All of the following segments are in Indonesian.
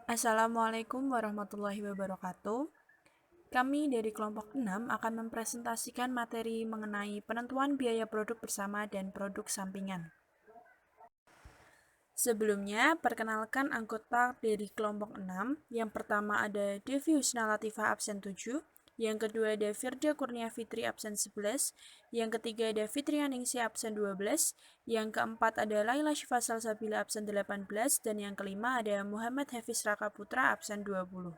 Assalamualaikum warahmatullahi wabarakatuh. Kami dari kelompok 6 akan mempresentasikan materi mengenai penentuan biaya produk bersama dan produk sampingan. Sebelumnya, perkenalkan anggota dari kelompok 6. Yang pertama ada Devi Husna Latifah absen 7, yang kedua ada Firda Kurnia Fitri absen 11, yang ketiga ada Fitrianingsih absen 12, yang keempat ada Laila Syifa Salsabila absen 18, dan yang kelima ada Muhammad Hafiz Raka Putra absen 20.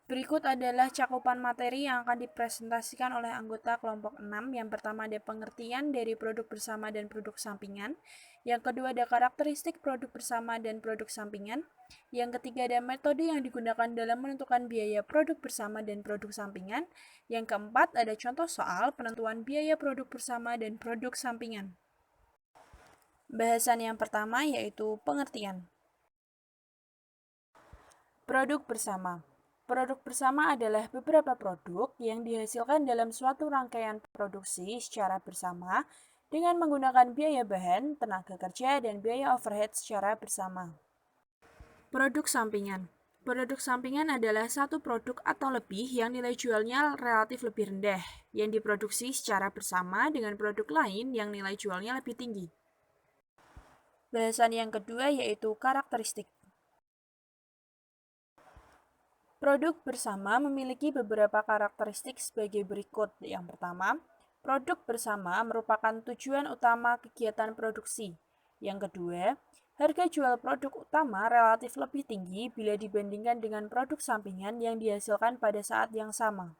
Berikut adalah cakupan materi yang akan dipresentasikan oleh anggota kelompok 6. Yang pertama ada pengertian dari produk bersama dan produk sampingan. Yang kedua ada karakteristik produk bersama dan produk sampingan. Yang ketiga ada metode yang digunakan dalam menentukan biaya produk bersama dan produk sampingan. Yang keempat ada contoh soal penentuan biaya produk bersama dan produk sampingan. Bahasan yang pertama yaitu pengertian. Produk bersama. Produk bersama adalah beberapa produk yang dihasilkan dalam suatu rangkaian produksi secara bersama dengan menggunakan biaya bahan, tenaga kerja, dan biaya overhead secara bersama. Produk sampingan. Produk sampingan adalah satu produk atau lebih yang nilai jualnya relatif lebih rendah, yang diproduksi secara bersama dengan produk lain yang nilai jualnya lebih tinggi. Bahasan yang kedua yaitu karakteristik. Produk bersama memiliki beberapa karakteristik sebagai berikut. Yang pertama, produk bersama merupakan tujuan utama kegiatan produksi. Yang kedua, harga jual produk utama relatif lebih tinggi bila dibandingkan dengan produk sampingan yang dihasilkan pada saat yang sama.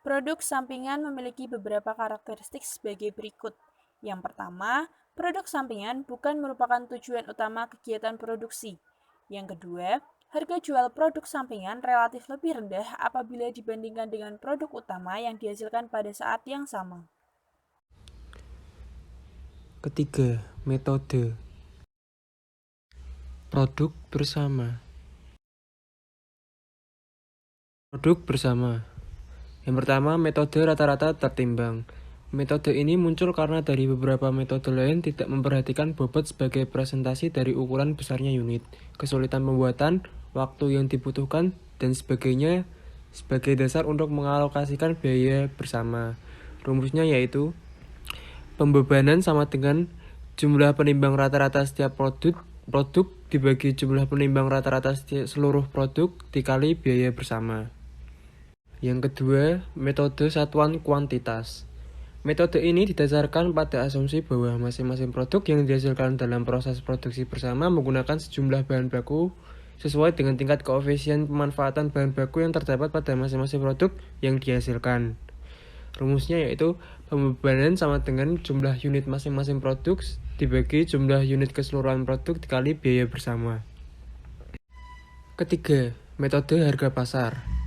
Produk sampingan memiliki beberapa karakteristik sebagai berikut. Yang pertama, produk sampingan bukan merupakan tujuan utama kegiatan produksi. Yang kedua, harga jual produk sampingan relatif lebih rendah apabila dibandingkan dengan produk utama yang dihasilkan pada saat yang sama. Ketiga, metode produk bersama. Produk bersama. Yang pertama, metode rata-rata tertimbang. Metode ini muncul karena dari beberapa metode lain tidak memperhatikan bobot sebagai presentasi dari ukuran besarnya unit, kesulitan pembuatan, waktu yang dibutuhkan, dan sebagainya sebagai dasar untuk mengalokasikan biaya bersama. Rumusnya yaitu pembebanan sama dengan jumlah penimbang rata-rata setiap produk dibagi jumlah penimbang rata-rata seluruh produk dikali biaya bersama. Yang kedua, metode satuan kuantitas. Metode ini didasarkan pada asumsi bahwa masing-masing produk yang dihasilkan dalam proses produksi bersama menggunakan sejumlah bahan baku sesuai dengan tingkat koefisien pemanfaatan bahan baku yang terdapat pada masing-masing produk yang dihasilkan. Rumusnya yaitu pembebanan sama dengan jumlah unit masing-masing produk dibagi jumlah unit keseluruhan produk dikali biaya bersama. Ketiga, metode harga pasar.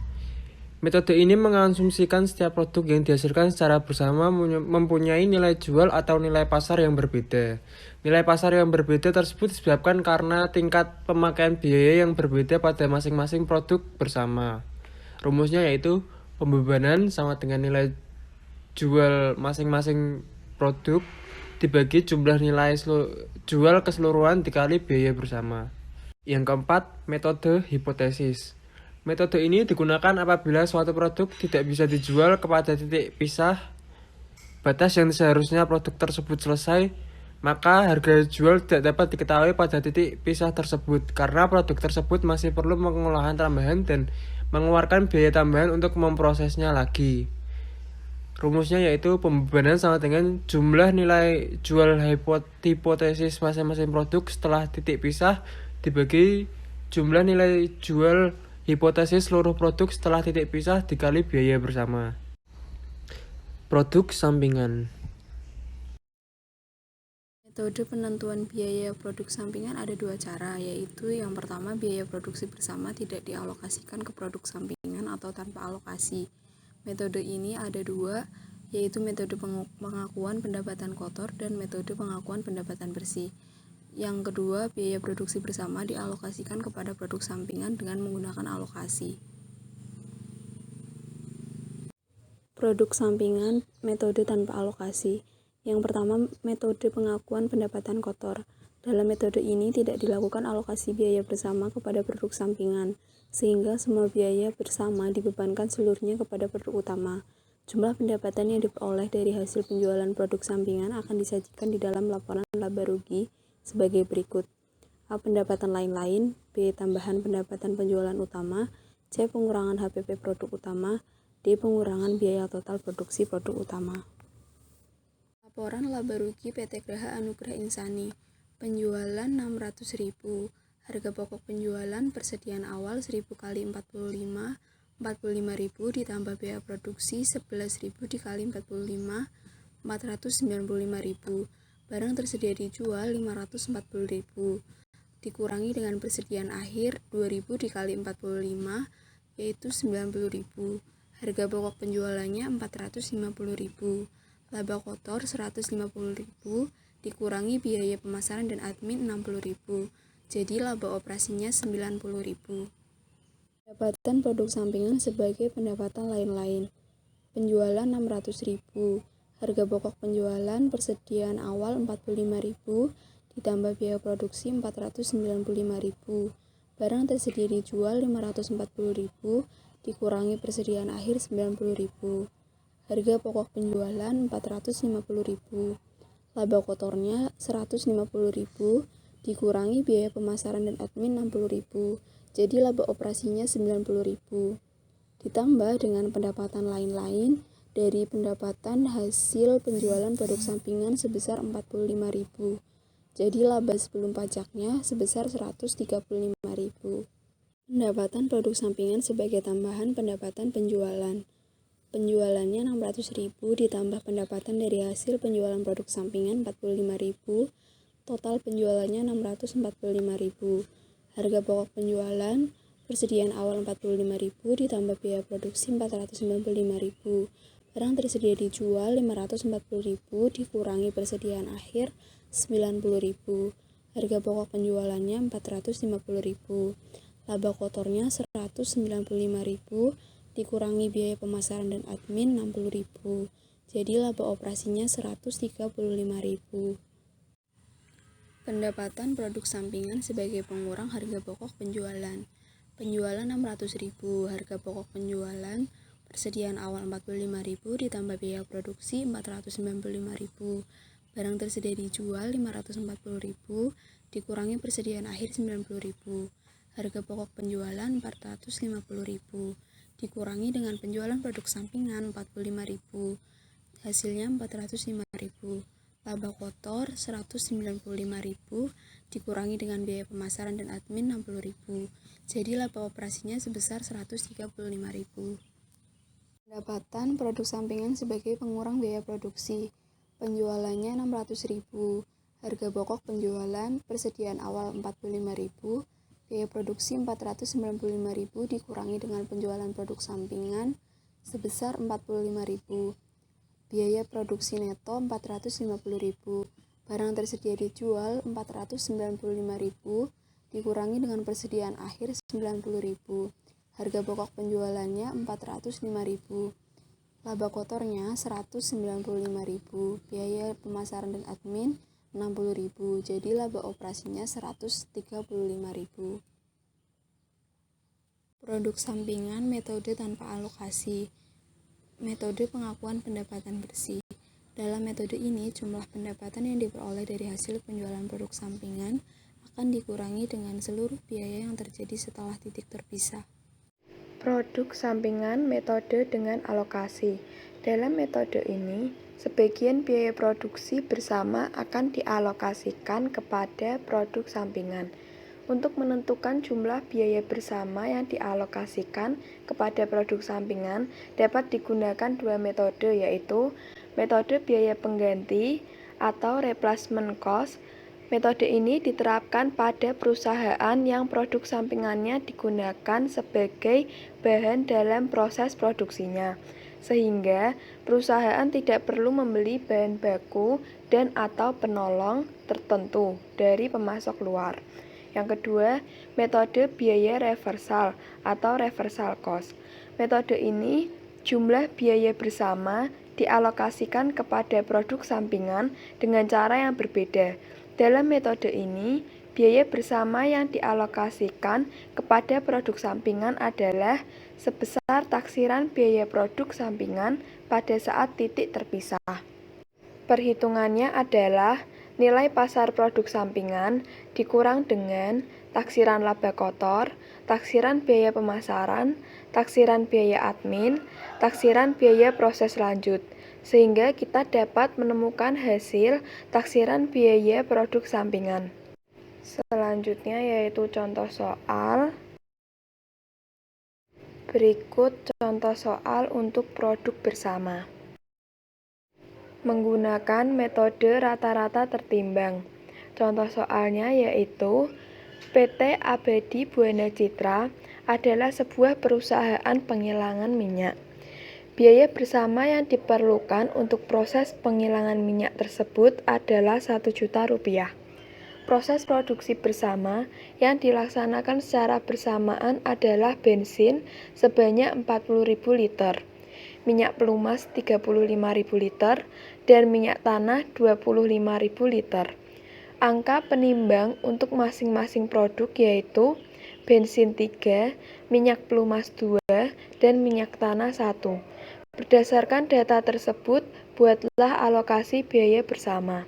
Metode ini mengasumsikan setiap produk yang dihasilkan secara bersama mempunyai nilai jual atau nilai pasar yang berbeda. Nilai pasar yang berbeda tersebut disebabkan karena tingkat pemakaian biaya yang berbeda pada masing-masing produk bersama. Rumusnya yaitu pembebanan sama dengan nilai jual masing-masing produk dibagi jumlah nilai jual keseluruhan dikali biaya bersama. Yang keempat, metode hipotesis. Metode ini digunakan apabila suatu produk tidak bisa dijual kepada titik pisah batas yang seharusnya produk tersebut selesai, maka harga jual tidak dapat diketahui pada titik pisah tersebut karena produk tersebut masih perlu pengolahan tambahan dan mengeluarkan biaya tambahan untuk memprosesnya lagi. Rumusnya yaitu pembebanan sama dengan jumlah nilai jual hipotesis masing-masing produk setelah titik pisah dibagi jumlah nilai jual hipotesis seluruh produk setelah titik pisah dikali biaya bersama. Produk sampingan. Metode penentuan biaya produk sampingan ada dua cara, yaitu yang pertama biaya produksi bersama tidak dialokasikan ke produk sampingan atau tanpa alokasi. Metode ini ada dua, yaitu metode pengakuan pendapatan kotor dan metode pengakuan pendapatan bersih. Yang kedua, biaya produksi bersama dialokasikan kepada produk sampingan dengan menggunakan alokasi. Produk sampingan, metode tanpa alokasi. Yang pertama, metode pengakuan pendapatan kotor. Dalam metode ini tidak dilakukan alokasi biaya bersama kepada produk sampingan, sehingga semua biaya bersama dibebankan seluruhnya kepada produk utama. Jumlah pendapatan yang diperoleh dari hasil penjualan produk sampingan akan disajikan di dalam laporan laba rugi sebagai berikut. A. Pendapatan lain-lain, B. Tambahan pendapatan penjualan utama, C. Pengurangan HPP produk utama, D. Pengurangan biaya total produksi produk utama. Laporan laba rugi PT Graha Anugrah Insani. Penjualan 600.000, harga pokok penjualan persediaan awal 1.000 kali 45, 45.000 ditambah biaya produksi 11.000 dikali 45, 495.000. Barang tersedia dijual 540.000, dikurangi dengan persediaan akhir 2.000 dikali 45, yaitu 90.000. Harga pokok penjualannya 450.000. Laba kotor 150.000 dikurangi biaya pemasaran dan admin 60.000. Jadi laba operasinya 90.000. Pendapatan produk sampingan sebagai pendapatan lain-lain. Penjualan 600.000, harga pokok penjualan persediaan awal 45.000 ditambah biaya produksi 495.000. Barang tersedia dijual 540.000 dikurangi persediaan akhir 90.000. Harga pokok penjualan 450.000. Laba kotornya 150.000 dikurangi biaya pemasaran dan admin 60.000. Jadi laba operasinya 90.000. Ditambah dengan pendapatan lain-lain dari pendapatan hasil penjualan produk sampingan sebesar 45.000. Jadi laba sebelum pajaknya sebesar 135.000. Pendapatan produk sampingan sebagai tambahan pendapatan penjualan. Penjualannya 600.000 ditambah pendapatan dari hasil penjualan produk sampingan 45.000, total penjualannya 645.000. Harga pokok penjualan persediaan awal 45.000 ditambah biaya produksi 495.000. Barang tersedia dijual 540.000 dikurangi persediaan akhir 90.000. Harga pokok penjualannya 450.000. Laba kotornya 195.000 dikurangi biaya pemasaran dan admin 60.000. Jadi laba operasinya 135.000. Pendapatan produk sampingan sebagai pengurang harga pokok penjualan. Penjualan 600.000, harga pokok penjualan persediaan awal 45.000 ditambah biaya produksi 495.000. Barang tersedia dijual 540.000 dikurangi persediaan akhir 90.000. Harga pokok penjualan 450.000 dikurangi dengan penjualan produk sampingan 45.000, hasilnya 405.000. Laba kotor 195.000 dikurangi dengan biaya pemasaran dan admin 60.000. Jadi laba operasinya sebesar 135.000. Pendapatan produk sampingan sebagai pengurang biaya produksi. Penjualannya 600.000, harga pokok penjualan persediaan awal 45.000, biaya produksi 495.000 dikurangi dengan penjualan produk sampingan sebesar 45.000. Biaya produksi neto 450.000. Barang tersedia dijual 495.000 dikurangi dengan persediaan akhir 90.000. Harga pokok penjualannya 405.000. Laba kotornya 195.000. Biaya pemasaran dan admin 60.000. Jadi laba operasinya 135.000. Produk sampingan metode tanpa alokasi. Metode pengakuan pendapatan bersih. Dalam metode ini, jumlah pendapatan yang diperoleh dari hasil penjualan produk sampingan akan dikurangi dengan seluruh biaya yang terjadi setelah titik terpisah. Produk sampingan metode dengan alokasi. Dalam metode ini, sebagian biaya produksi bersama akan dialokasikan kepada produk sampingan. Untuk menentukan jumlah biaya bersama yang dialokasikan kepada produk sampingan dapat digunakan dua metode, yaitu metode biaya pengganti atau replacement cost. Metode ini diterapkan pada perusahaan yang produk sampingannya digunakan sebagai bahan dalam proses produksinya, sehingga perusahaan tidak perlu membeli bahan baku dan atau penolong tertentu dari pemasok luar. Yang kedua, metode biaya reversal atau reversal cost. Metode ini jumlah biaya bersama dialokasikan kepada produk sampingan dengan cara yang berbeda. Dalam metode ini, biaya bersama yang dialokasikan kepada produk sampingan adalah sebesar taksiran biaya produk sampingan pada saat titik terpisah. Perhitungannya adalah nilai pasar produk sampingan dikurang dengan taksiran laba kotor, taksiran biaya pemasaran, taksiran biaya admin, taksiran biaya proses lanjut, sehingga kita dapat menemukan hasil taksiran biaya produk sampingan. Selanjutnya yaitu contoh soal. Berikut contoh soal untuk produk bersama. Menggunakan metode rata-rata tertimbang. Contoh soalnya yaitu PT Abadi Buana Citra adalah sebuah perusahaan penggilingan minyak. Biaya bersama yang diperlukan untuk proses penggilingan minyak tersebut adalah Rp1.000.000. Proses produksi bersama yang dilaksanakan secara bersamaan adalah bensin sebanyak 40.000 liter, minyak pelumas 35.000 liter, dan minyak tanah 25.000 liter. Angka penimbang untuk masing-masing produk yaitu bensin 3, minyak pelumas 2, dan minyak tanah 1. Berdasarkan data tersebut, buatlah alokasi biaya bersama.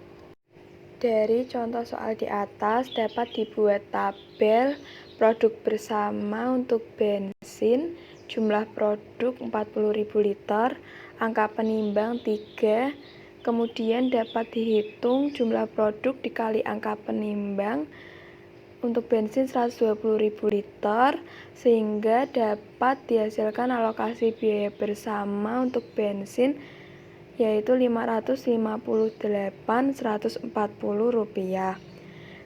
Dari contoh soal di atas dapat dibuat tabel produk bersama untuk bensin, jumlah produk 40.000 liter, angka penimbang 3, kemudian dapat dihitung jumlah produk dikali angka penimbang untuk bensin 120.000 liter, sehingga dapat dihasilkan alokasi biaya bersama untuk bensin yaitu Rp558.140.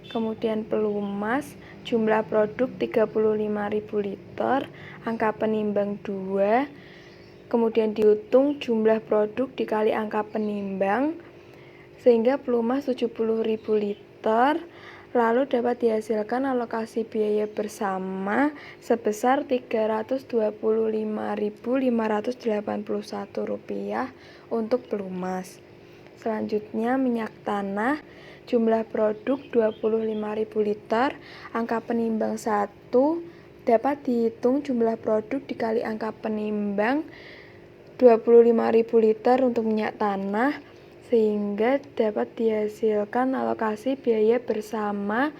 Kemudian pelumas, jumlah produk 35.000 liter, angka penimbang 2, kemudian dihitung jumlah produk dikali angka penimbang, sehingga pelumas 70.000 liter, lalu dapat dihasilkan alokasi biaya bersama sebesar Rp325.581 untuk pelumas. Selanjutnya minyak tanah, jumlah produk 25.000 liter, angka penimbang 1, dapat dihitung jumlah produk dikali angka penimbang 25.000 liter untuk minyak tanah, sehingga dapat dihasilkan alokasi biaya bersama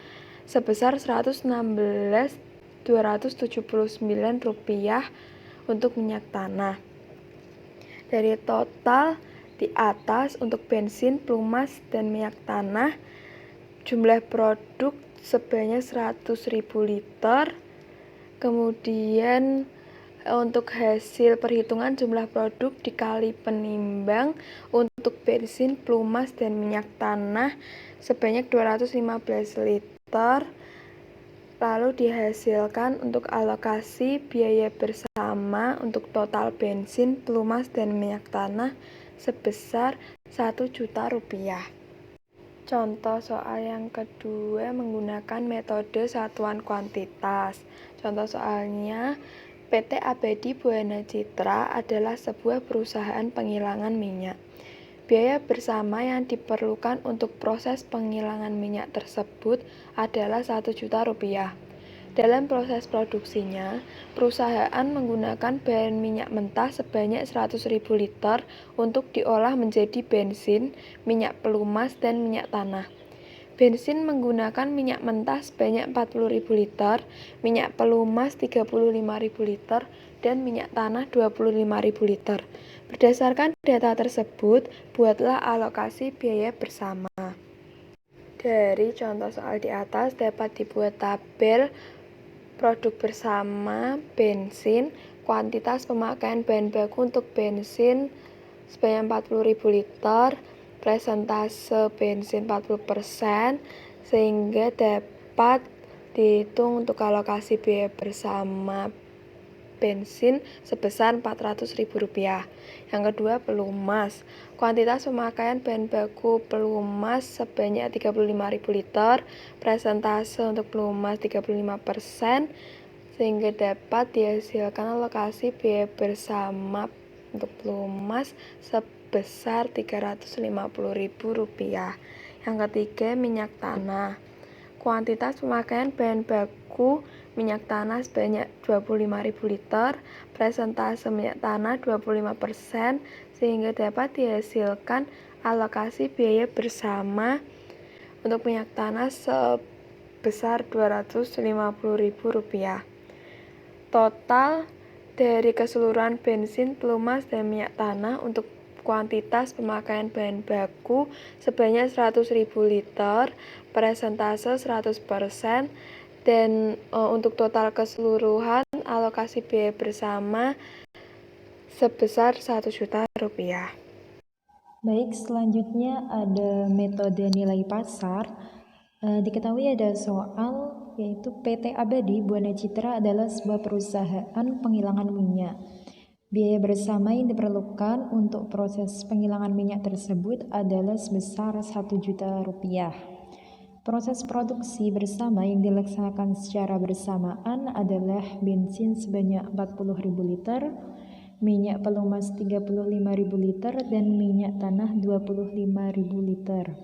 sebesar Rp116.279 untuk minyak tanah. Dari total di atas untuk bensin, pelumas, dan minyak tanah, jumlah produk sebanyak 100.000 liter. Kemudian untuk hasil perhitungan jumlah produk dikali penimbang untuk bensin, pelumas, dan minyak tanah sebanyak 215 liter. Lalu dihasilkan untuk alokasi biaya bersama untuk total bensin, pelumas, dan minyak tanah sebesar Rp1.000.000. Contoh soal yang kedua menggunakan metode satuan kuantitas. Contoh soalnya, PT Abadi Buana Citra adalah sebuah perusahaan penggilingan minyak. Biaya bersama yang diperlukan untuk proses penggilingan minyak tersebut adalah Rp1.000.000. Dalam proses produksinya, perusahaan menggunakan bahan minyak mentah sebanyak 100.000 liter untuk diolah menjadi bensin, minyak pelumas, dan minyak tanah. Bensin menggunakan minyak mentah sebanyak 40.000 liter, minyak pelumas 35.000 liter, dan minyak tanah 25.000 liter. Berdasarkan data tersebut, buatlah alokasi biaya bersama. Dari contoh soal di atas dapat dibuat tabel produk bersama bensin, kuantitas pemakaian bahan baku untuk bensin sebanyak 40.000 liter, presentase bensin 40%, sehingga dapat dihitung untuk alokasi biaya bersama bensin sebesar Rp400.000. Yang kedua, pelumas. Kuantitas pemakaian bahan baku pelumas sebanyak 35.000 liter, presentase untuk pelumas 35%, sehingga dapat dihasilkan alokasi biaya bersama untuk pelumas sebesar Rp350.000. Yang ketiga, minyak tanah. Kuantitas pemakaian bahan baku minyak tanah sebanyak 25.000 liter, presentase minyak tanah 25%, sehingga dapat dihasilkan alokasi biaya bersama untuk minyak tanah sebesar Rp250.000. Total dari keseluruhan bensin, pelumas, dan minyak tanah untuk kuantitas pemakaian bahan baku sebanyak 100.000 liter, presentase 100%, dan untuk total keseluruhan alokasi biaya bersama sebesar Rp1.000.000. Baik, selanjutnya ada metode nilai pasar. Diketahui ada soal yaitu PT Abadi Buana Citra adalah sebuah perusahaan penggilingan minyak. Biaya bersama yang diperlukan untuk proses penggilingan minyak tersebut adalah sebesar Rp1 juta. Proses produksi bersama yang dilaksanakan secara bersamaan adalah bensin sebanyak 40.000 liter, minyak pelumas 35.000 liter, dan minyak tanah 25.000 liter.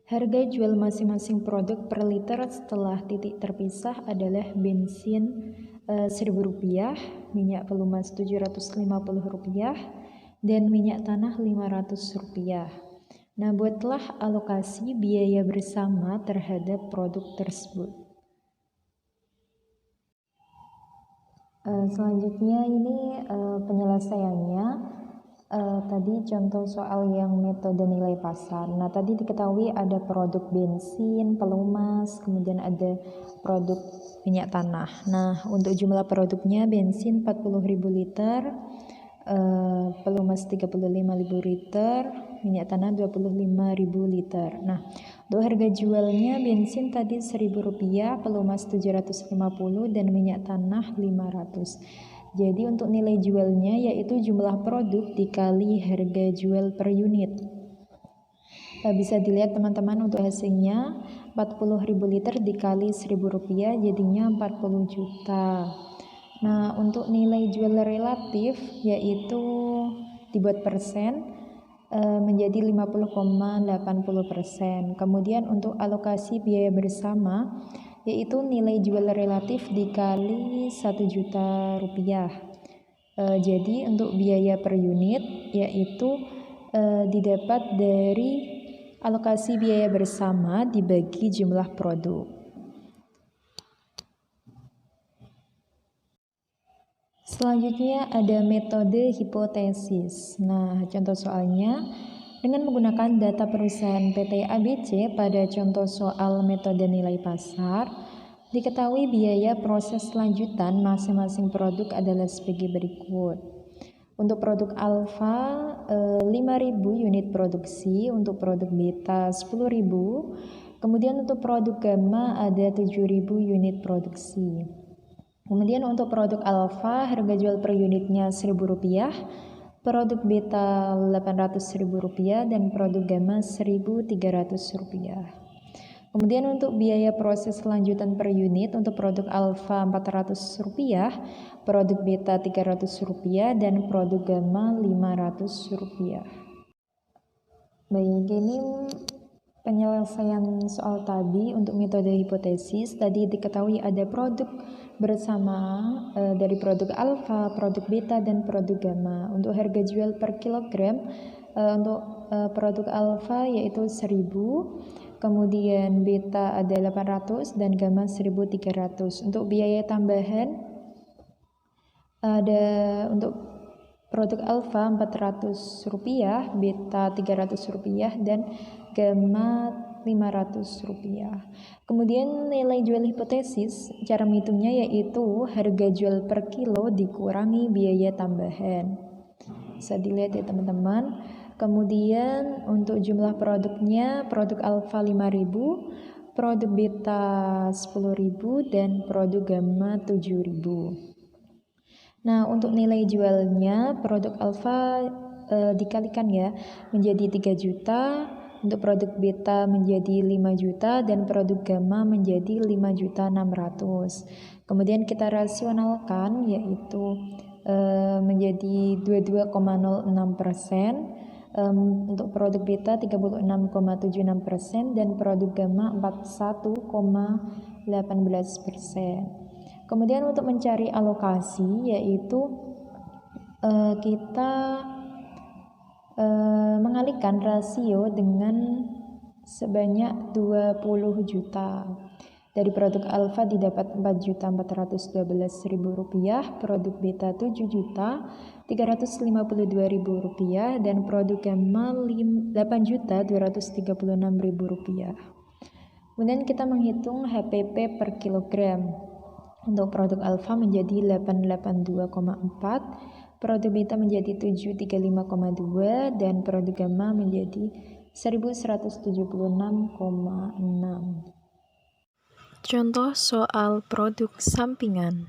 Harga jual masing-masing produk per liter setelah titik terpisah adalah bensin Rp1.000, minyak pelumas Rp750, dan minyak tanah Rp500. Nah, buatlah alokasi biaya bersama terhadap produk tersebut. Selanjutnya ini penyelesaiannya. Tadi contoh soal yang metode nilai pasar. Nah, tadi diketahui ada produk bensin, pelumas, kemudian ada produk minyak tanah. Nah, untuk jumlah produknya bensin 40.000 liter, pelumas 35.000 liter, minyak tanah 25.000 liter. Nah, untuk harga jualnya bensin tadi Rp1.000, pelumas 750, dan minyak tanah 500. Jadi untuk nilai jualnya yaitu jumlah produk dikali harga jual per unit. Bisa dilihat teman-teman untuk hasilnya 40.000 liter dikali Rp1.000 jadinya 40 juta. Nah, untuk nilai jual relatif yaitu dibuat persen menjadi 50,80%. Kemudian untuk alokasi biaya bersama yaitu nilai jual relatif dikali Rp1 juta. Jadi untuk biaya per unit yaitu didapat dari alokasi biaya bersama dibagi jumlah produk. Selanjutnya ada metode hipotesis. Nah, contoh soalnya dengan menggunakan data perusahaan PT ABC pada contoh soal metode nilai pasar, diketahui biaya proses lanjutan masing-masing produk adalah sebagai berikut. Untuk produk alfa 5.000 unit produksi, untuk produk beta 10.000, kemudian untuk produk gamma ada 7.000 unit produksi. Kemudian untuk produk alfa harga jual per unitnya Rp1.000, produk beta Rp800.000, dan produk gamma Rp1.300. Kemudian untuk biaya proses lanjutan per unit untuk produk alfa Rp400, produk beta Rp300, dan produk gamma Rp500. Baik, ini penyelesaian soal tadi untuk metode hipotesis. Tadi diketahui ada produk bersama dari produk alfa, produk beta, dan produk gamma. Untuk harga jual per kilogram untuk produk alfa yaitu 1.000, kemudian beta ada 800 dan gamma 1.300. Untuk biaya tambahan ada untuk produk alfa Rp400, beta Rp300, dan gamma Rp500. Kemudian nilai jual hipotesis, cara menghitungnya yaitu harga jual per kilo dikurangi biaya tambahan. Bisa dilihat ya teman-teman. Kemudian untuk jumlah produknya, produk alfa 5.000, produk beta 10.000, dan produk gamma 7.000. Nah, untuk nilai jualnya produk alfa dikalikan ya menjadi 3 juta, untuk produk beta menjadi 5 juta, dan produk gamma menjadi 5.600.000. Kemudian kita rasionalkan yaitu menjadi 22,06%. Untuk produk beta 36,76% dan produk gamma 41,18%. Kemudian untuk mencari alokasi yaitu kita mengalihkan rasio dengan sebanyak 20 juta. Dari produk alfa didapat Rp4.412.000, produk beta Rp7.352.000 dan produk gamma Rp8.236.000. Kemudian kita menghitung HPP per kilogram. Untuk produk alfa menjadi 882,4, produk beta menjadi 735,2 dan produk gamma menjadi 1176,6. Contoh soal produk sampingan.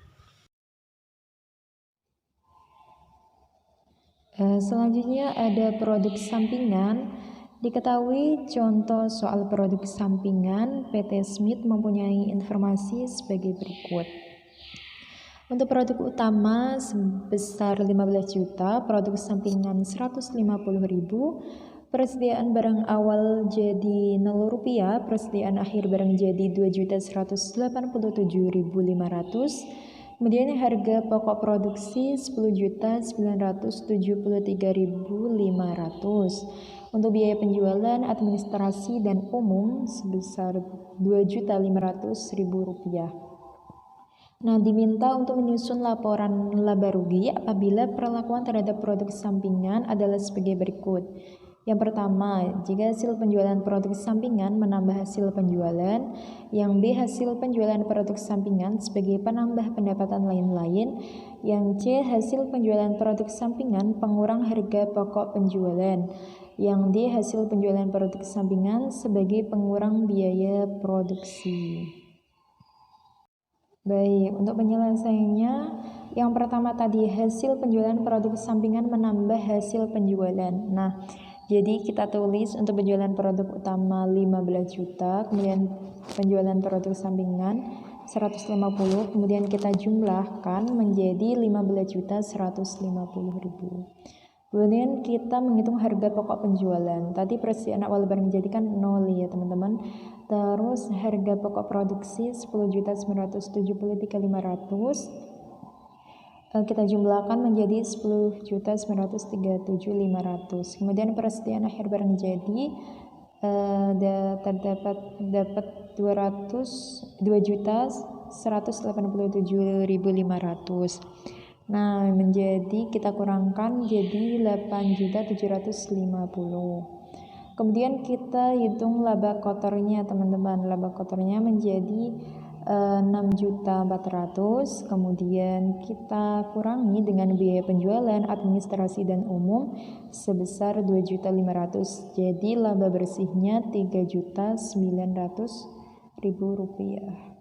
Selanjutnya ada produk sampingan. Diketahui contoh soal produk sampingan, PT Smith mempunyai informasi sebagai berikut. Untuk produk utama sebesar 15 juta, produk sampingan 150.000, persediaan barang awal jadi Rp0, persediaan akhir barang jadi Rp2.187.500, kemudian harga pokok produksi Rp10.973.500. Untuk biaya penjualan, administrasi, dan umum sebesar Rp2.500.000. Nah, diminta untuk menyusun laporan laba rugi apabila perlakuan terhadap produk sampingan adalah sebagai berikut. Yang pertama, jika hasil penjualan produk sampingan menambah hasil penjualan. Yang B, hasil penjualan produk sampingan sebagai penambah pendapatan lain-lain. Yang C, hasil penjualan produk sampingan pengurang harga pokok penjualan. Yang D, hasil penjualan produk sampingan sebagai pengurang biaya produksi. Baik, untuk penyelesaiannya, yang pertama tadi hasil penjualan produk sampingan menambah hasil penjualan. Nah, jadi kita tulis untuk penjualan produk utama 15 juta, kemudian penjualan produk sampingan 150, kemudian kita jumlahkan menjadi 15.150.000. Kemudian kita menghitung harga pokok penjualan. Tadi persediaan awal barang jadi kan 0 ya teman-teman. Terus harga pokok produksi 10.973.500. Kita jumlahkan menjadi 10.937.500. Kemudian persediaan akhir barang jadi dapat 2.187.500. Nah, menjadi kita kurangkan jadi 8.750. Kemudian kita hitung laba kotornya teman-teman. Laba kotornya menjadi 6.400.000. Kemudian kita kurangi dengan biaya penjualan, administrasi dan umum sebesar 2.500.000. Jadi laba bersihnya 3.900.000 rupiah.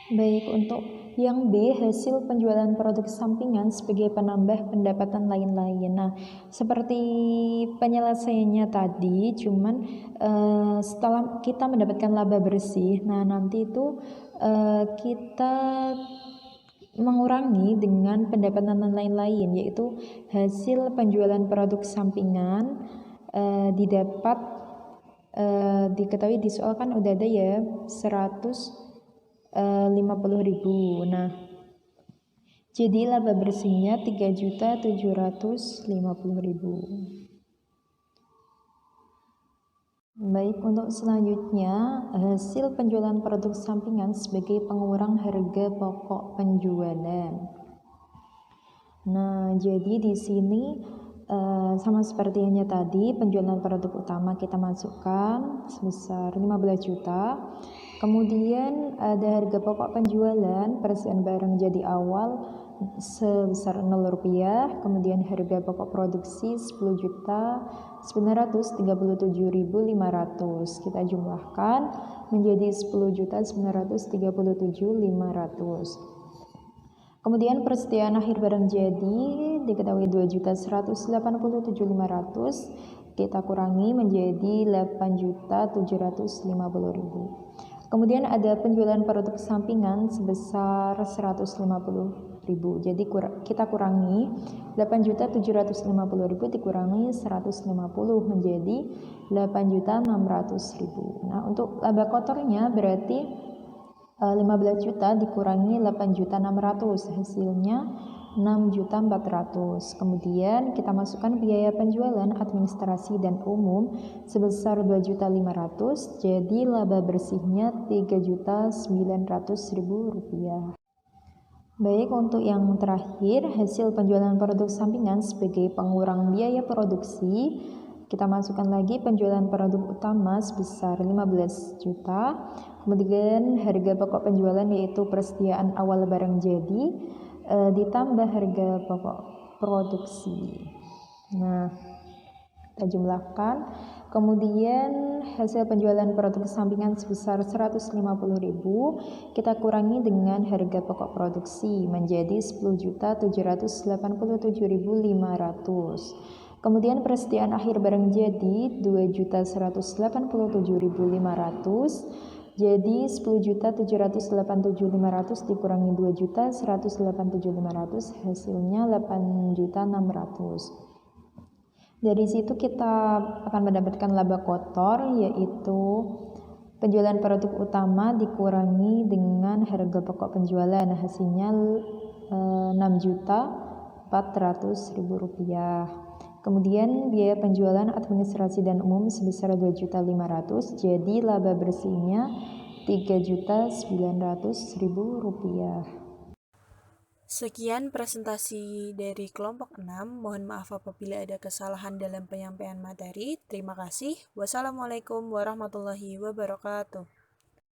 Baik, untuk yang B, hasil penjualan produk sampingan sebagai penambah pendapatan lain-lain. Nah, seperti penyelesaiannya tadi, cuman setelah kita mendapatkan laba bersih, nah nanti itu kita mengurangi dengan pendapatan lain-lain, yaitu hasil penjualan produk sampingan didapat diketahui di soal kan udah ada ya 150.000. Nah, jadi laba bersihnya 3.750.000. Baik, untuk selanjutnya hasil penjualan produk sampingan sebagai pengurang harga pokok penjualan. Nah, jadi di sini sama seperti yang tadi, penjualan produk utama kita masukkan sebesar 15 juta. Kemudian ada harga pokok penjualan, persediaan barang jadi awal sebesar Rp0, kemudian harga pokok produksi 10.937.500. Kita jumlahkan menjadi 10.937.500. Kemudian persediaan akhir barang jadi diketahui 2.187.500, kita kurangi menjadi 8.750.000. Kemudian ada penjualan produk sampingan sebesar 150.000. Jadi kita kurangi 8.750.000 dikurangi 150 menjadi 8.600.000. Nah, untuk laba kotornya berarti 15 juta dikurangi 8.600, hasilnya 6.400. Kemudian kita masukkan biaya penjualan, administrasi, dan umum sebesar 2.500, jadi laba bersihnya 3.900.000 rupiah. Baik, untuk yang terakhir, hasil penjualan produk sampingan sebagai pengurang biaya produksi, kita masukkan lagi penjualan produk utama sebesar 15 juta, kemudian harga pokok penjualan yaitu persediaan awal barang jadi, ditambah harga pokok produksi. Nah, kita jumlahkan. Kemudian hasil penjualan produk sampingan sebesar 150.000 kita kurangi dengan harga pokok produksi menjadi 10.787.500. Kemudian persediaan akhir barang jadi 2.187.500. Jadi 10.787.500 dikurangi 2.187.500 hasilnya 8.600. Dari situ kita akan mendapatkan laba kotor, yaitu penjualan produk utama dikurangi dengan harga pokok penjualan, hasilnya 6.400.000 rupiah. Kemudian biaya penjualan, administrasi, dan umum sebesar 2.500.000, jadi laba bersihnya 3.900.000 rupiah. Sekian presentasi dari kelompok 6. Mohon maaf apabila ada kesalahan dalam penyampaian materi. Terima kasih. Wassalamualaikum warahmatullahi wabarakatuh.